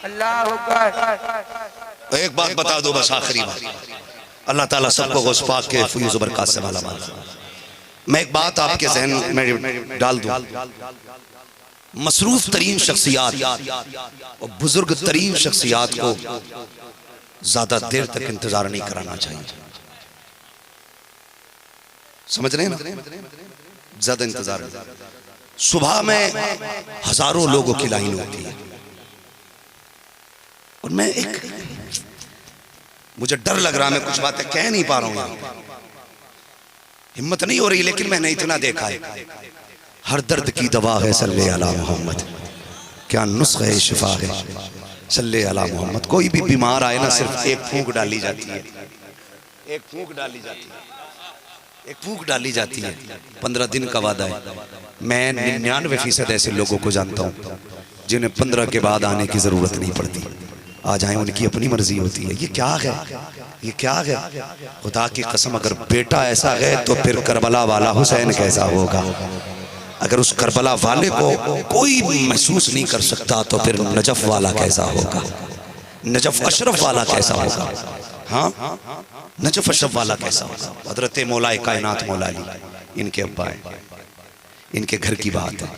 अल्लाह एक बात बता दो बस, आखिरी बात, अल्लाह ताला सबको गौस पाक के फयूज़ बरकत से माला माल। मैं एक बात आपके जहन में डाल दूं, मसरूफ तरीन शख्सियात और बुजुर्ग तरीन शख्सियात को ज्यादा देर तक इंतजार नहीं कराना चाहिए। समझ रहे हैं ना, ज्यादा इंतजार नहीं। सुबह में हजारों लोगों की लाइन होती है और मैं मुझे डर लग रहा है, मैं कुछ बातें कह नहीं पा रहा हूं, हिम्मत नहीं हो रही, लेकिन मैंने इतना देखा है हर दर्द की दवा है सल्ले अला मोहम्मद, क्या नुस्खा है शिफा है सल्ले अला मोहम्मद। कोई भी बीमार आए ना, सिर्फ एक फूंक डाली जाती है, एक फूंक डाली जाती है, एक फूंक डाली जाती है। 15 दिन का वादा है। मैं 99% ऐसे लोगों को जानता हूँ जिन्हें 15 के बाद आने की जरूरत नहीं पड़ती, आ जाए उनकी अपनी मर्जी होती है। ये क्या है, ये क्या है? खुदा की कसम, अगर बेटा ऐसा है तो फिर करबला वाला हुसैन कैसा होगा? अगर उस करबला वाले को कोई महसूस नहीं कर सकता तो फिर नजफ वाला कैसा होगा? नजफ अशरफ वाला कैसा होगा? हाँ, नजफ अशरफ वाला कैसा होगा? हजरत मौलाए कायनात मौला अली, इनके अब्बा है, इनके घर की बात है,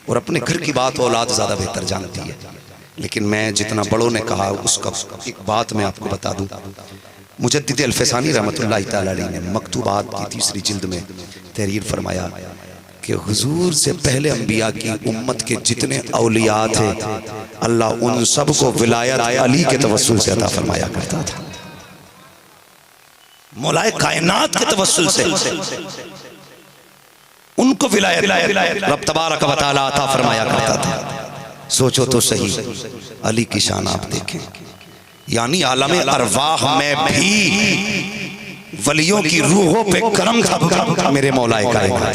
और अपने घर की बात औलाद ज्यादा बेहतर जानती है। लेकिन मैं जितना बड़ों ने कहा उसका एक बात मैं आपको बता दूं। मुजद्दिद अल-फसानी रहमतुल्लाह तआला अलैह ने मकतूबात की 3री जिल्द में तहरीर फरमाया कि हुजूर से पहले अंबिया की उम्मत के जितने औलिया थे, अल्लाह उन सब को विलायत अली के तवस्सुल से अता फरमाया करता था। मौलाए कायनात के तवस्सुल से उनको विलायत रब तबारक व तआला अता फरमाया करता था। सोचो तो सही, अली की शान आप देखें, यानी आलम अरवाह में भी वलियों की रूहों पे करम था मेरे मौलाए कायनात।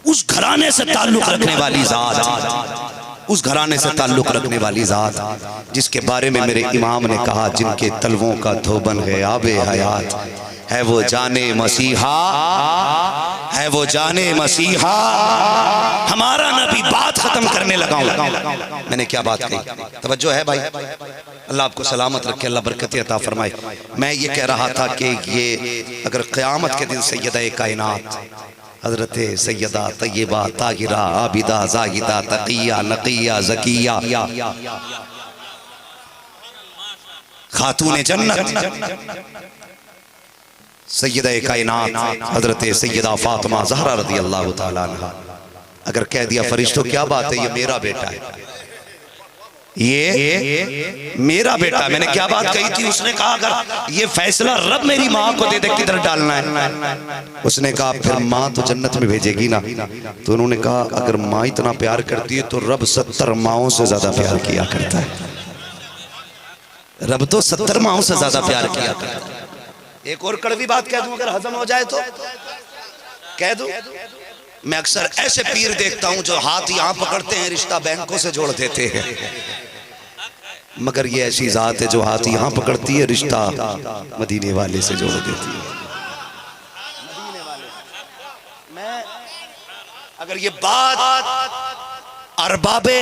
उस घराने से ताल्लुक रखने वाली जात, उस घराने से ताल्लुक रखने वाली जात जिसके बारे में मेरे इमाम ने कहा जिनके तलवों का धोबन है आबे हयात, है वो जाने मसीहा, है वो जाने मसीहा। हमारा नबी, बात खत्म करने लगा हूं। मैंने क्या बात कही? तवज्जो है भाई, अल्लाह आपको सलामत रखे, अल्लाह बरकत अता फरमाए। मैं ये कह रहा था कि ये अगर क़यामत के दिन सैयदा कायनात हजरत सैयदा तय्यबा ताहिरा आबिदा जाहिदा तकिया नकिया ज़किया खातून जन्नत सैयदा कायनात हजरत सैयदा फातिमा ज़हरा रज़ी अल्लाह तआला अन्हा अगर कह दिया फरिश्तों क्या बात है, ये मेरा बेटा है, ये मेरा बेटा है। मैंने क्या बात कही थी? उसने कहा अगर ये फैसला रब मेरी माँ को दे दे किधर डालना है, उसने कहा फिर माँ तो जन्नत में भेजेगी ना। तो उन्होंने कहा अगर माँ इतना प्यार करती है तो रब 70 माँओं से ज्यादा प्यार किया करता है। रब तो 70 माँओं से ज्यादा प्यार किया करता है। एक और कड़वी बात कह दूं, अगर हजम हो जाए तो कह दूं, मैं अक्सर ऐसे पीर देखता हूं जो हाथ यहां पकड़ते हैं, रिश्ता बैंकों से जोड़ देते हैं, मगर ये ऐसी जात है जो हाथ यहां पकड़ती है, रिश्ता मदीने वाले से जोड़ देती है। मैं अगर ये बात अरबाबे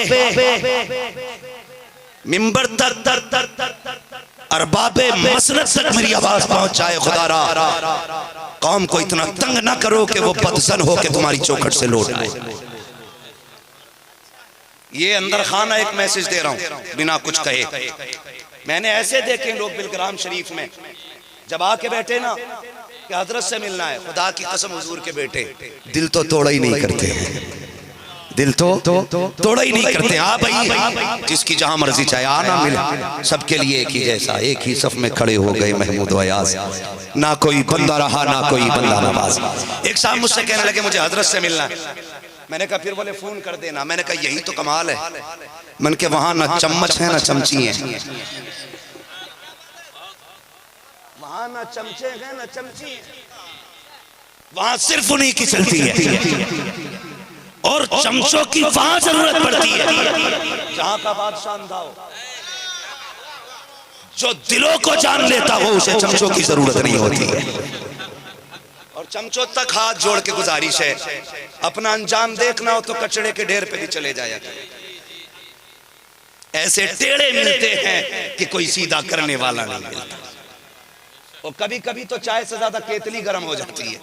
मिंबर तक अरबाबे मसलक तक मेरी आवाज पहुंच जाए, खुदारा कौम को इतना तंग ना करो कि वो बदसन हो के तुम्हारी चौखट से लौट आए। ये अंदर खाना एक मैसेज दे रहा हूं बिना कुछ कहे। मैंने ऐसे देखे लोग बिलग्राम शरीफ में जब आके बैठे ना कि हजरत से मिलना है, खुदा की कसम हुजूर के बेटे दिल तो तोड़ा ही नहीं करते हैं, दिल तो तोड़ा ही नहीं करते। हाँ भाई, जिसकी जहां मर्जी चाहे आना मिले, सबके लिए एक ही जैसा, एक ही सफ में खड़े हो गए महमूद अयाज, ना कोई बंदा रहा ना कोई बंदा नवाज। एक साहब मुझसे कहने लगे मुझे हजरत से मिलना है। मैंने कहा फिर बोले फोन कर देना। मैंने कहा यही तो कमाल है। मैंने कहा वहां ना चम्मच है ना चमची है, वहां ना चमचे हैं ना चमची है, वहां सिर्फ उन्हीं की चलती है और चमचों की वहां जरूरत पड़ती है जहां का बादशाह अंधा हो। जो दिलों को जान लेता हो उसे चमचों की जरूरत नहीं होती है। और चमचों तक हाथ जोड़ के गुजारिश है, अपना अंजाम देखना हो तो कचड़े के ढेर पे भी चले जाया करें। ऐसे टेढ़े मिलते हैं कि कोई सीधा करने वाला नहीं मिलता। और कभी कभी तो चाय से ज्यादा केतली गर्म हो जाती है।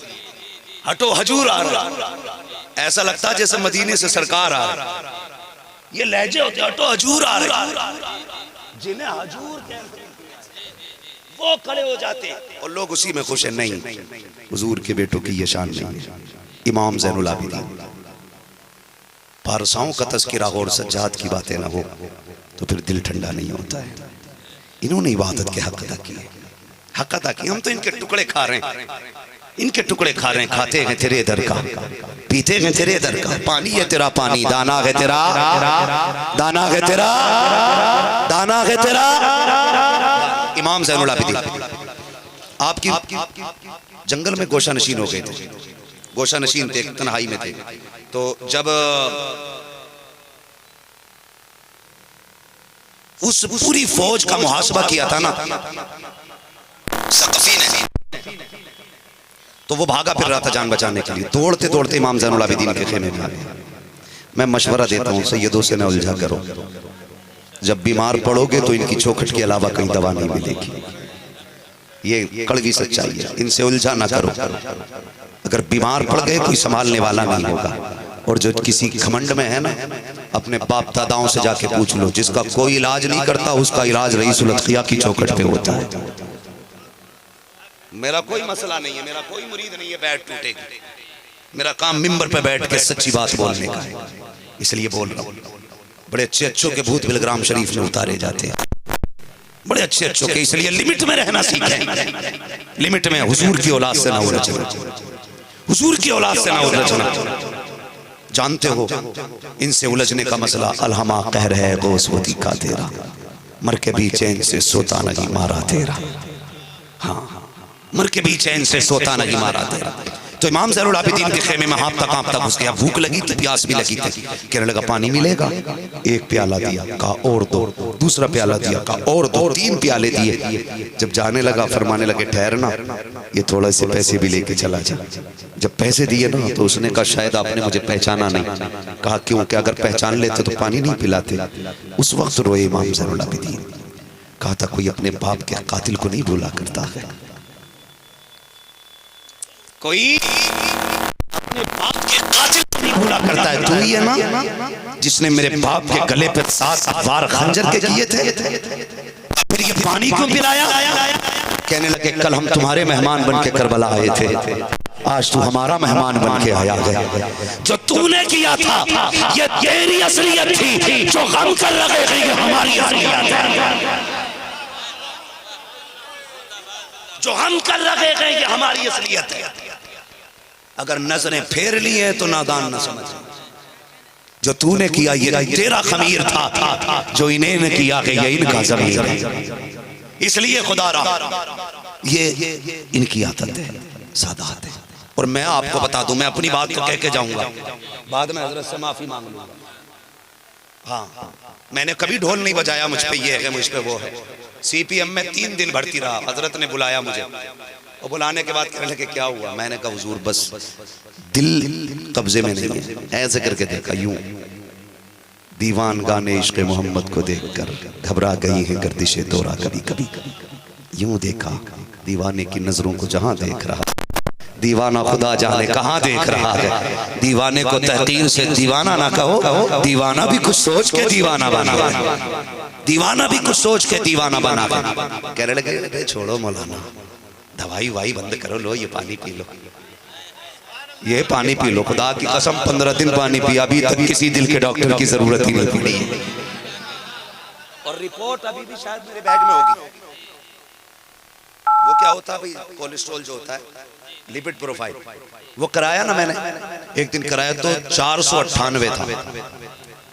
हटो हजूर आ रहा, ऐसा लगता है जैसे मदीने से सरकार आ रहा। ये लहजे होते, हटो हजूर आ रहे, जिन्हें हजूर कहते वो खड़े हो जाते और लोग उसी में खुश है। नहीं, हुजूर के बेटों की ये शान नहीं है। इमाम ज़ैनुल आबिदीन, पारसाओं का तज़किरा और सज्जाद की बातें ना हो तो फिर दिल ठंडा नहीं होता है। इन्होंने इबादत के हक अदा किए, हक अदा किए। हम तो इनके टुकड़े खा रहे हैं, इनके टुकड़े खा रहे हैं। खाते हैं तेरे दर का, पीते हैं तेरे दर का। पानी है तेरा पानी, दाना है तेरा दाना है तेरा दाना है तेरा। इमाम ज़ैनुल आबिदीन आपकी जंगल में गोशा नशीन हो गए थे, गोशा नशीन थे, तन्हाई में थे। तो जब उस पूरी फौज का मुहासबा किया था ना सकफी ने, तो वो भागा फिर रहा था जान बचाने के लिए। दौड़ते दौड़ते इमाम ज़ैनुल आबिदीन के खेमे में आ गया। मैं मशवरा देता हूँ सैयदों से न उलझा करो। जब बीमार पड़ोगे तो इनकी चौखट के अलावा कहीं दवा नहीं मिलेगी। ये कड़वी सच्चाई है, इनसे उलझा ना करो। अगर बीमार पड़ गए कोई संभालने वाला नहीं होगा। और जो किसी घमंड में है ना, अपने बाप दादाओं से जाके पूछ लो, जिसका कोई इलाज नहीं करता उसका इलाज रईसुल अत्किया की चौखट पे होता है। मेरा कोई मसला नहीं है, मेरा कोई मुरीद नहीं है बैठ टूटेगी। मेरा काम मिंबर पे बैठ के सच्ची बात बोलने का है, इसलिए बोल रहा हूँ। बड़े अच्छे अच्छों के भूत बिलग्राम शरीफ में उतारे जाते हैं, बड़े अच्छे अच्छों के। इसलिए लिमिट में रहना सीखें, लिमिट में। हुजूर की औलाद से ना उलझना, हुजूर की औलाद से ना उलझना। जानते हो इनसे उलझने का मसला अलहमा कहर है गौसवती का तेरा, मर के भी चैन से सोता नहीं मारा तेरा। हाँ, मर के भी चैन से सोता नहीं मारा तेरा। तो इमाम ज़ैनुल आबिदीन के खेमे में हाथ कांपता घुस गया। भूख लगी थी, प्यास भी लगी थी। कहने लगा पानी मिलेगा? एक प्याला दिया, कहा और दो। दूसरा प्याला दिया, कहा और दो। 3 प्याले दिए। जब जाने लगा फरमाने लगे ठहरना, ये थोड़े से पैसे भी लेके चला जा। जब पैसे दिए ना तो उसने कहा शायद आपने मुझे पहचाना नहीं। कहा क्यों? कि अगर पहचान लेते तो पानी नहीं पिलाते। उस वक्त रोए इमाम ज़ैनुल आबिदीन। कहा था कोई अपने बाप के कातिल को नहीं भूला करता है, कोई अपने बाप के कातिल को नहीं भूला करता है। तू ही है ना जिसने मेरे बाप के गले पे 7 वार खंजर के किए थे, फिर ये पानी क्यों पिलाया? कहने लगे कल हम तुम्हारे मेहमान बन के करबला आए थे, आज तू हमारा मेहमान बन के आया है। जो तूने किया था ये तेरी असलियत थी, जो गम कर रहे थे ये हमारी असलियत है। जो हम कर रहे थे ये हमारी असलियत है। अगर नजरें फेर ली है तो नादान न समझ। जो तूने किया ये तेरा खमीर था, जो इन्हें ने किया कि ये इनका ज़मीर है। इसलिए खुदा रहा ये इनकी आदत है, सादात है। और मैं आपको बता दूं, मैं अपनी बात को कह के जाऊंगा, बाद में हजरत से माफी मांग लूंगा। हाँ, मैंने कभी ढोल नहीं बजाया, मुझ पे ये है मुझ पे वो है। CPM में 3 दिन भर्ती रहा, हजरत ने बुलाया मुझे और बुलाने के बाद कहने लगे क्या हुआ? मैंने कहा हुजूर बस दिल कब्जे में नहीं है। ऐसे करके देखा यूं, दीवान गाने इश्क़ मोहम्मद को देखकर घबरा गई है गर्दिशे दौरा कभी कभी। यूं देखा दीवाने की नजरों को जहां देख रहा, दीवाना खुदा जाने कहाँ देख रहा है। दीवाने को तहकीर से दीवाना ना कहो, दीवाना भी कुछ सोच के दीवाना बना, दीवाना भी कुछ सोच के दीवाना बना। कहने लगे छोड़ो मौलाना, दवाई वाई बंद करो, लो ये पानी पी लो, ये पानी पी लो। खुदा की कसम 15 दिन पानी पिया, अभी तक किसी दिल के डॉक्टर की जरूरत ही नहीं पड़ी। और रिपोर्ट अभी भी शायद मेरे बैग में होगी। वो क्या होता है भाई, कोलेस्ट्रॉल जो होता है, लिपिड प्रोफाइल, वो कराया ना मैंने, एक दिन कराया तो 498 था,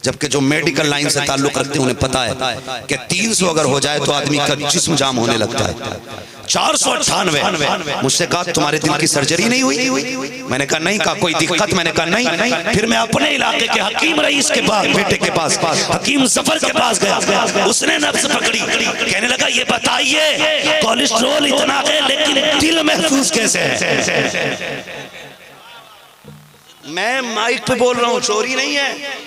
जबकि जो मेडिकल लाइन से ताल्लुक रखते हैं उन्हें पता है कि 300 अगर हो जाए तो आदमी का जिस्म जाम होने लगता है। 498। मुझसे कहा तुम्हारे दिल की सर्जरी नहीं हुई? मैंने कहा नहीं। कहा कोई दिक्कत? मैंने कहा नहीं। फिर मैं अपने इलाके के हकीम रईस के पास, बेटे के पास, हकीम जफर के पास गया। उसने नब्ज पकड़ी, कहने लगा ये बताइए कोलेस्ट्रॉल इतना है लेकिन दिल महफूज कैसे है? मैं माइक पे बोल रहा हूँ, चोरी नहीं है।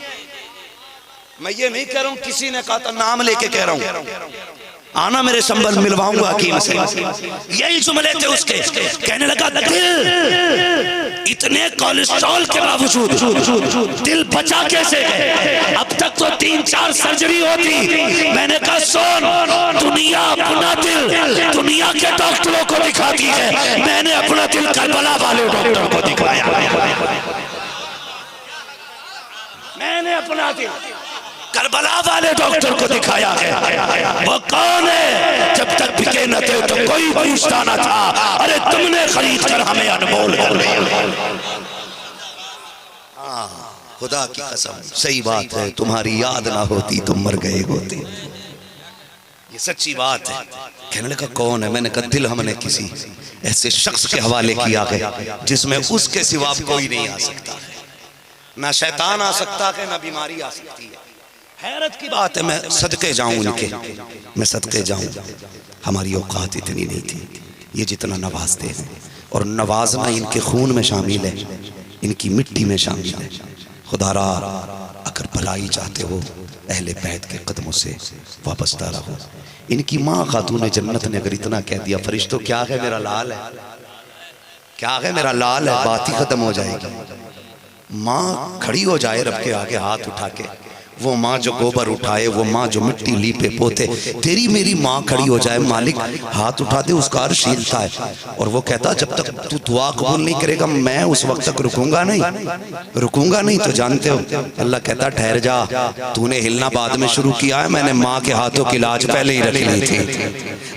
मैं ये नहीं कह रहा हूँ किसी ने कहा था, नाम लेके कह रहा हूँ। आना मेरे संबल, मिलवाऊंगा हकीम से। यही जुमले थे उसके। कहने लगा दिल इतने कोलेस्ट्रॉल के बावजूद दिल बचा कैसे है? अब तक तो 3-4 सर्जरी होती। मैंने कहा सुन, दुनिया अपना दिल दुनिया के डॉक्टरों को दिखाती है, मैंने अपना दिल करबला वाले डॉक्टर को दिखाया। मैंने अपना दिल करबला वाले डॉक्टर को दिखाया है। वो कौन है? जब तक बिके न थे तो कोई पूछता न था, अरे तुमने खरीद कर हमें अनमोल कर लिया। खुदा की कसम सही बात है, तुम्हारी याद ना होती तुम मर गए होते, ये सच्ची बात है। कहने लगा कौन है? मैंने कहा दिल हमने किसी ऐसे शख्स के हवाले किया है जिसमें उसके सिवा कोई नहीं आ सकता, ना शैतान आ सकता है, ना बीमारी आ सकती है। हैरत की बात है, मैं सदके जाऊं इनके, मैं सदके जाऊं। हमारी औकात इतनी नहीं थी, ये जितना नवाजते हैं, और नवाजना इनके खून में शामिल है, इनकी मिट्टी में शामिल है। खुदारा अगर भलाई चाहते हो अहले बैत के कदमों से वापसता रहो। इनकी माँ खातून जन्नत ने अगर इतना कह दिया, फरिश्तों क्या है मेरा लाल है, क्या है मेरा लाल है, बात ही खत्म हो जाएगी। माँ खड़ी हो जाए रब के आगे हाथ उठा के, वो माँ जो गोबर उठाए, वो माँ जो मिट्टी लीपे पोते, तेरी मेरी माँ खड़ी हो जाए, मालिक हाथ उठा दे, उसका अर्श हिलता है। और वो कहता जब तक तू दुआ कबूल नहीं करेगा मैं उस वक्त तक रुकूंगा नहीं, रुकूंगा नहीं। तो जानते हो अल्लाह कहता ठहर जा, तूने हिलना बाद में शुरू किया है, मैंने माँ के हाथों की लाज पहले ही रख ली थी।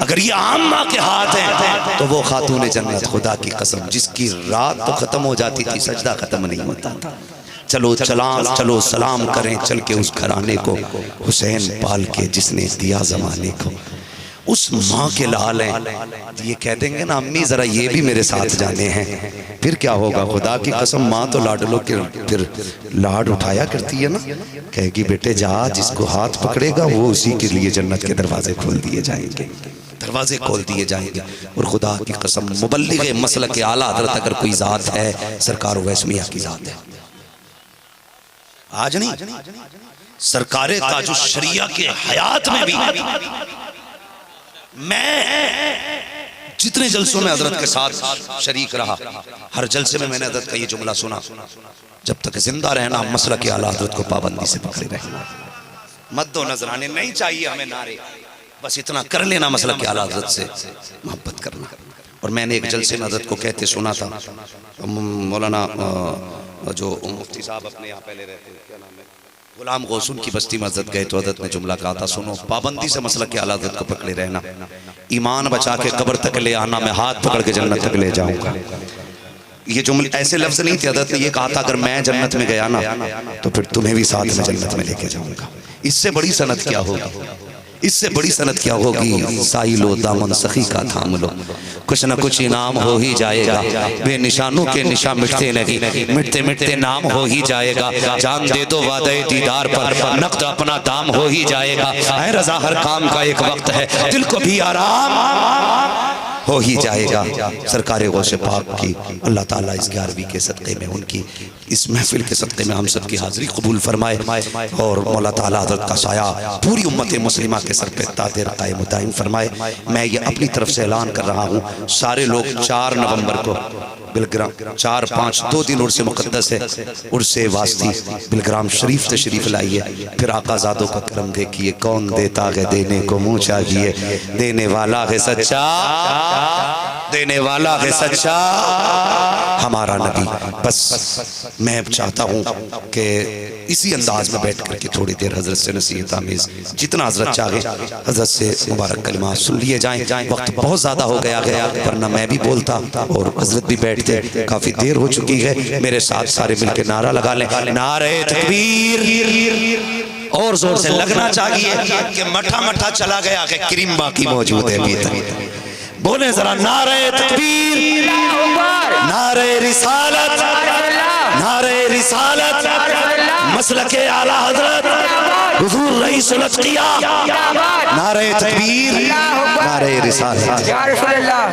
अगर ये आम माँ के हाथ हैं तो वो खातून जन्नत, खुदा की कसम, जिसकी रात तो खत्म हो जाती थी, सजदा खत्म नहीं होता था। चलो चलो सलाम करें चल के उस घराने को, हुसैन पाल के जिसने दिया जमाने को। उस माँ के लाल हैं, ये कह देंगे ना अम्मी जरा ये भी मेरे साथ जाने हैं, फिर क्या होगा? खुदा की कसम माँ तो लाडलों के फिर लाड उठाया करती है ना, कहेगी बेटे जा, जिसको हाथ पकड़ेगा वो उसी के लिए जन्नत के दरवाजे खोल दिए जाएंगे, दरवाजे खोल दिए जाएंगे। और खुदा की कसम मुबल्लिग मसलक के आला हज़रत अगर कोई ज़ात है, सरकार उवैस मियां की ज़ात है। आज नहीं, सरकार ताजु शरिया के हयात में भी मैं जितने जलसों में हजरत के साथ शरीक रहा, हर जलसे में मैंने हजरत का ये जुमला सुना, जब तक जिंदा रहना मसलक के आला हजरत को पाबंदी से पकड़े रहना, मद्दो नजराने नहीं चाहिए हमें नारे, बस इतना कर लेना मसलक के आला हजरत से मोहब्बत करना। और मैंने एक जलसे में हजरत को कहते सुना था, मौलाना जो मुफ्ती साहब अपने यहाँ पहले रहते हैं, क्या नाम है, गुलाम गौसून की बस्ती में हजरत गए तो हजरत ने जुमला कहा था, सुनो पाबंदी से मसलक के आला हजरत को पकड़े रहना, ईमान बचा के कब्र तक ले आना, मैं हाथ पकड़ के जन्नत तक ले जाऊंगा। ये जुमले ऐसे लफ्ज नहीं थे, हजरत ने ये कहा था अगर मैं जन्नत में गया ना तो फिर तुम्हें भी साथ में जन्नत में लेके जाऊंगा। इससे बड़ी सनत क्या होगी, इससे बड़ी सनत क्या होगी? साइलो दामन सखी का थाम लो, कुछ न कुछ इनाम हो ही जाएगा, बेनिशानों के निशा मिटते नहीं, मिटते मिटते नाम हो ही जाएगा, जान दे दो वादे दीदार पर, नक़द अपना दाम हो ही जाएगा। है रज़ा हर काम का एक वक्त है, दिल को भी आराम हो ही जाएगा। सरकार गौसे पाक की अल्लाह ताला इस 11वीं के सदक़े में, उनकी इस महफिल के सदक़े में हम सब की हाज़िरी कबूल फरमाए और मौला ताला हज़रत का साया पूरी उम्मत मुस्लिमा के सर पे तादिर कायम दायम फरमाए। मैं ये अपनी तरफ से ऐलान कर रहा हूँ, सारे लोग 4 नवंबर को बिलग्राम 4-5 2 दिन उर्स मुक़द्दस है, उर्स वास्ती बिलग्राम शरीफ तशरीफ लाइए। फिर आकाज़ादों का करम देखिए, कौन देता है देने को मुँह चाहिए, देने वाला है सच्चा, देने वाला है सच्चा हमारा नबी। बस मैं चाहता हूँ कि इसी अंदाज में बैठ करके थोड़ी देर हजरत से नसीहत आमेज़ जितना हजरत चाहे हजरत से मुबारक कलिमात सुन लिए जाएं। वक्त बहुत ज़्यादा हो गया वरना मैं भी बोलता और हजरत भी बैठते, काफ़ी देर हो चुकी है। मेरे साथ सारे मिलकर नारा लगा लें, नारे तकबीर। और जोर से लगना चाहिए कि मठा मठा चला गया है, क्रीम बाकी मौजूद है अभी तक। बोले जरा, नारे तकबीर, नारे रिसालत, नारे रिसालत, मसलके आला हजरत हुजूर रईसुल अत्किया, नारे तकबीर, नारे रिसालत।